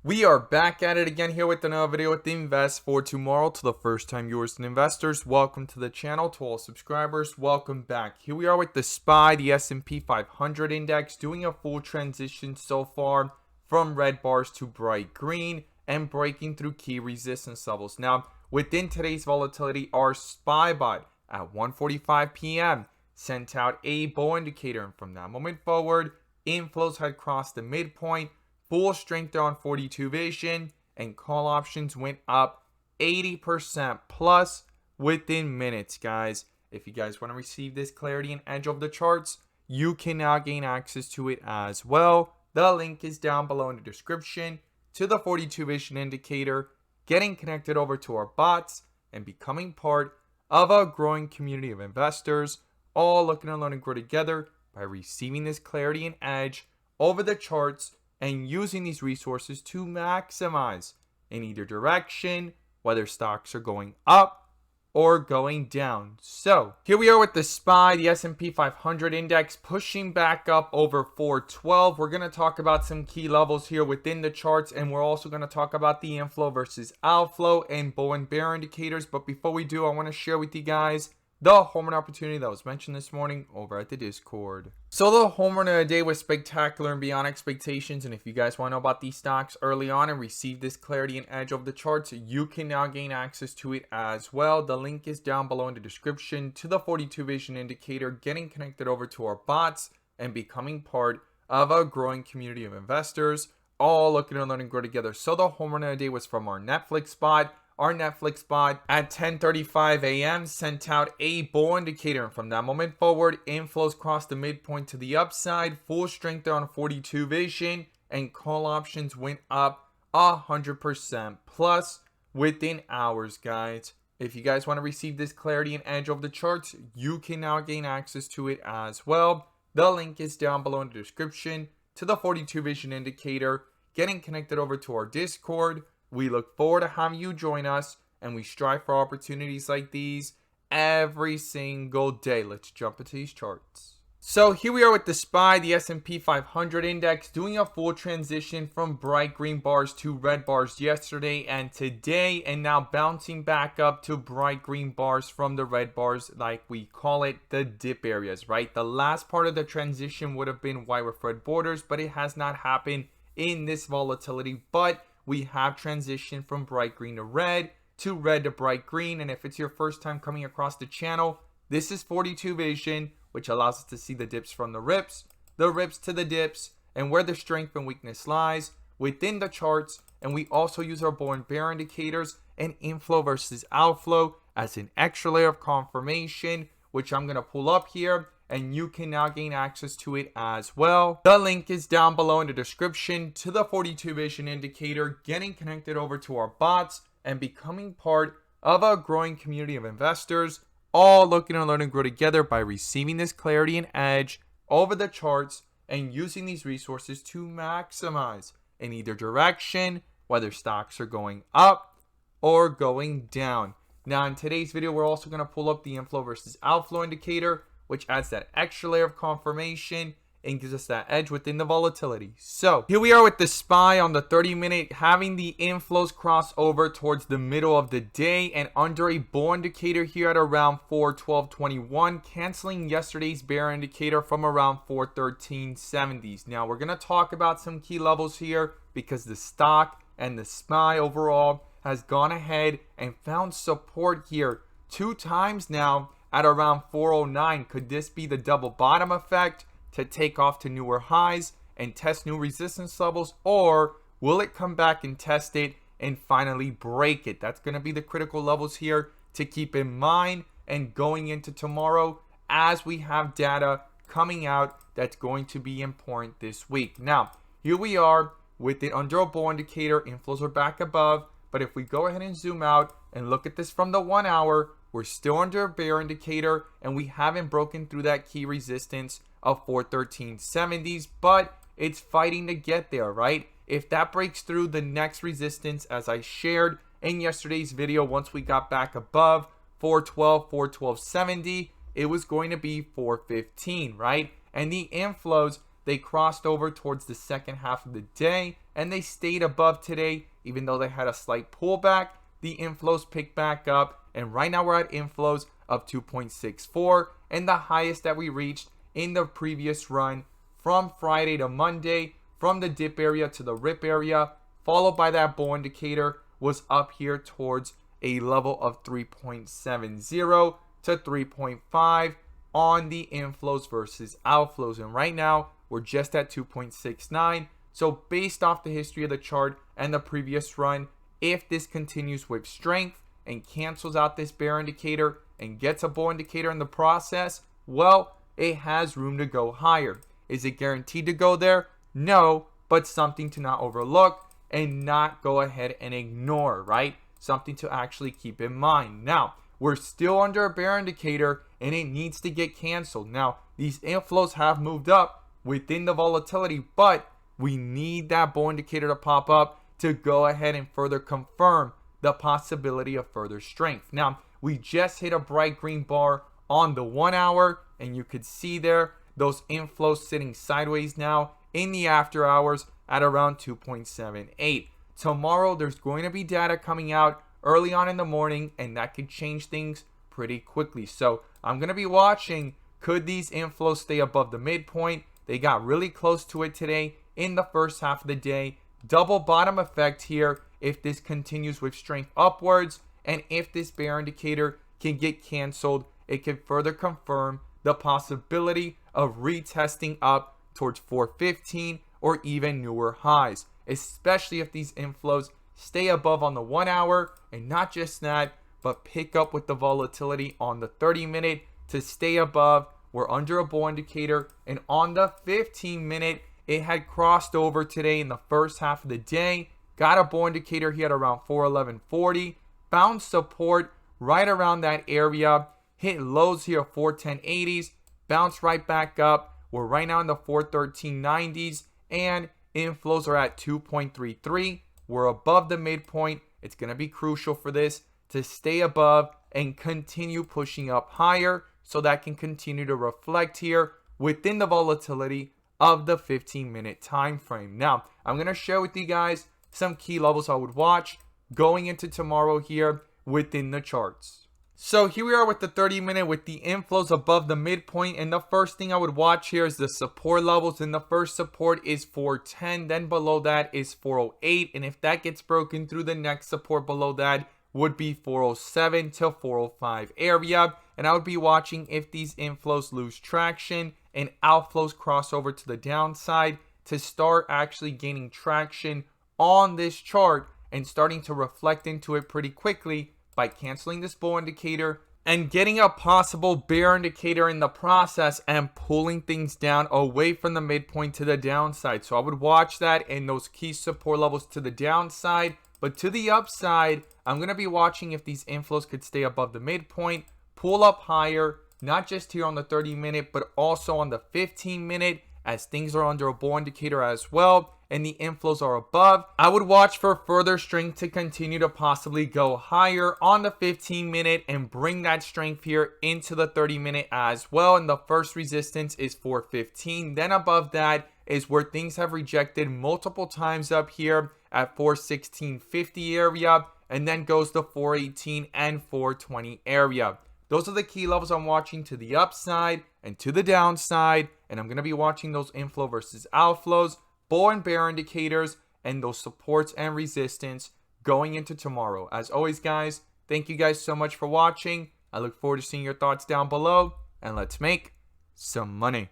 We are back at it again here with another video with the Invest for Tomorrow. To the first time viewers and investors, welcome to the channel. To all subscribers, welcome back. Here we are with the SPY, the S&P 500 index, doing a full transition so far from red bars to bright green and breaking through key resistance levels. Now, within today's volatility, our SPY buy at 1:45 p.m. sent out a bull indicator, and from that moment forward, inflows had crossed the midpoint. Full strength on 42 vision, and call options went up 80% plus within minutes, guys. If you guys want to receive this clarity and edge of the charts, you can now gain access to it as well. The link is down below in the description to the 42 vision indicator, getting connected over to our bots, and becoming part of a growing community of investors, all looking to learn and grow together by receiving this clarity and edge over the charts and using these resources to maximize in either direction, whether stocks are going up or going down. So here we are with the SPY, the S&P 500 index, pushing back up over 412. We're going to talk about some key levels here within the charts, and we're also going to talk about the inflow versus outflow and bull and bear indicators. But before we do, I want to share with you guys the home run opportunity that was mentioned this morning over at the Discord. So the home run of the day was spectacular and beyond expectations. And if you guys want to know about these stocks early on and receive this clarity and edge of the charts, you can now gain access to it as well. The link is down below in the description to the 42 vision indicator, getting connected over to our bots and becoming part of a growing community of investors, all looking to learn and grow together. So the home run of the day was from our Netflix spot. Our Netflix spot at 10:35 a.m. sent out a bull indicator, and from that moment forward, inflows crossed the midpoint to the upside, full strength on 42 vision, and call options went up 100% plus within hours, guys. If you guys want to receive this clarity and edge of the charts, you can now gain access to it as well. The link is down below in the description to the 42 vision indicator, getting connected over to our Discord. We look forward to having you join us, and we strive for opportunities like these every single day. Let's jump into these charts. So here we are with the SPY, the S&P 500 index, doing a full transition from bright green bars to red bars yesterday and today, and now bouncing back up to bright green bars from the red bars, like we call it, the dip areas, right? The last part of the transition would have been white with red borders, but it has not happened in this volatility. But we have transitioned from bright green to red to bright green. And if it's your first time coming across the channel, this is 42 vision, which allows us to see the dips from the rips to the dips, and where the strength and weakness lies within the charts. And we also use our bull and bear indicators and inflow versus outflow as an extra layer of confirmation, which I'm going to pull up here, and you can now gain access to it as well. The link is down below in the description to the 42 vision indicator, getting connected over to our bots and becoming part of a growing community of investors, all looking to learn and grow together by receiving this clarity and edge over the charts and using these resources to maximize in either direction, whether stocks are going up or going down. Now in today's video, we're also going to pull up the inflow versus outflow indicator, which adds that extra layer of confirmation and gives us that edge within the volatility. So here we are with the SPY on the 30-minute, having the inflows cross over towards the middle of the day and under a bull indicator here at around 412.21, canceling yesterday's bear indicator from around 413.70s. Now we're going to talk about some key levels here because the stock and the SPY overall has gone ahead and found support here 2 times now at around 409. Could this be the double bottom effect to take off to newer highs and test new resistance levels, or will it come back and test it and finally break it? That's going to be the critical levels here to keep in mind, and going into tomorrow as we have data coming out that's going to be important this week. Now here we are with it under a bull indicator. Inflows are back above, but if we go ahead and zoom out and look at this from the 1 hour, we're still under a bear indicator, and we haven't broken through that key resistance of 413.70s, but it's fighting to get there, right? If that breaks through the next resistance, as I shared in yesterday's video, once we got back above 412.70, it was going to be 415, right? And the inflows they crossed over towards the second half of the day and they stayed above today. Even though they had a slight pullback, the inflows picked back up, and right now we're at inflows of 2.64, and the highest that we reached in the previous run from Friday to Monday, from the dip area to the rip area, followed by that bull indicator, was up here towards a level of 3.70 to 3.5 on the inflows versus outflows. And right now we're just at 2.69. So based off the history of the chart and the previous run, if this continues with strength and cancels out this bear indicator and gets a bull indicator in the process, well, it has room to go higher. Is it guaranteed to go there? No, but something to not overlook and not go ahead and ignore, right? Something to actually keep in mind. Now, we're still under a bear indicator and it needs to get canceled. Now, these inflows have moved up within the volatility, but we need that bull indicator to pop up to go ahead and further confirm the possibility of further strength. Now, we just hit a bright green bar on the 1 hour, and you could see there those inflows sitting sideways now in the after hours at around 2.78. Tomorrow, there's going to be data coming out early on in the morning, and that could change things pretty quickly. So I'm going to be watching, could these inflows stay above the midpoint? They got really close to it today in the first half of the day. Double bottom effect here if this continues with strength upwards, and if this bear indicator can get canceled, it can further confirm the possibility of retesting up towards 415 or even newer highs, especially if these inflows stay above on the 1 hour, and not just that, but pick up with the volatility on the 30-minute to stay above. We're under a bull indicator, and on the 15-minute, it had crossed over today in the first half of the day, got a bull indicator here at around 411.40, found support right around that area, hit lows here of 410.80s, bounced right back up. We're right now in the 413.90s, and inflows are at 2.33. We're above the midpoint. It's going to be crucial for this to stay above and continue pushing up higher, so that can continue to reflect here within the volatility of the 15-minute time frame. Now, I'm going to share with you guys some key levels I would watch going into tomorrow here within the charts. So here we are with the 30-minute with the inflows above the midpoint, and the first thing I would watch here is the support levels, and the first support is 410, then below that is 408, and if that gets broken through, the next support below that would be 407 to 405 area, and I would be watching if these inflows lose traction and outflows cross over to the downside to start actually gaining traction on this chart and starting to reflect into it pretty quickly by canceling this bull indicator and getting a possible bear indicator in the process and pulling things down away from the midpoint to the downside. So I would watch that and those key support levels to the downside. But to the upside, I'm going to be watching if these inflows could stay above the midpoint, pull up higher, not just here on the 30-minute, but also on the 15-minute, as things are under a bull indicator as well, and the inflows are above. I would watch for further strength to continue to possibly go higher on the 15-minute and bring that strength here into the 30-minute as well. And the first resistance is 415. Then above that is where things have rejected multiple times up here at 416.50 area, and then goes to 418 and 420 area. Those are the key levels I'm watching to the upside and to the downside, and I'm going to be watching those inflow versus outflows, bull and bear indicators, and those supports and resistance going into tomorrow. As always, guys, thank you guys so much for watching. I look forward to seeing your thoughts down below, and let's make some money.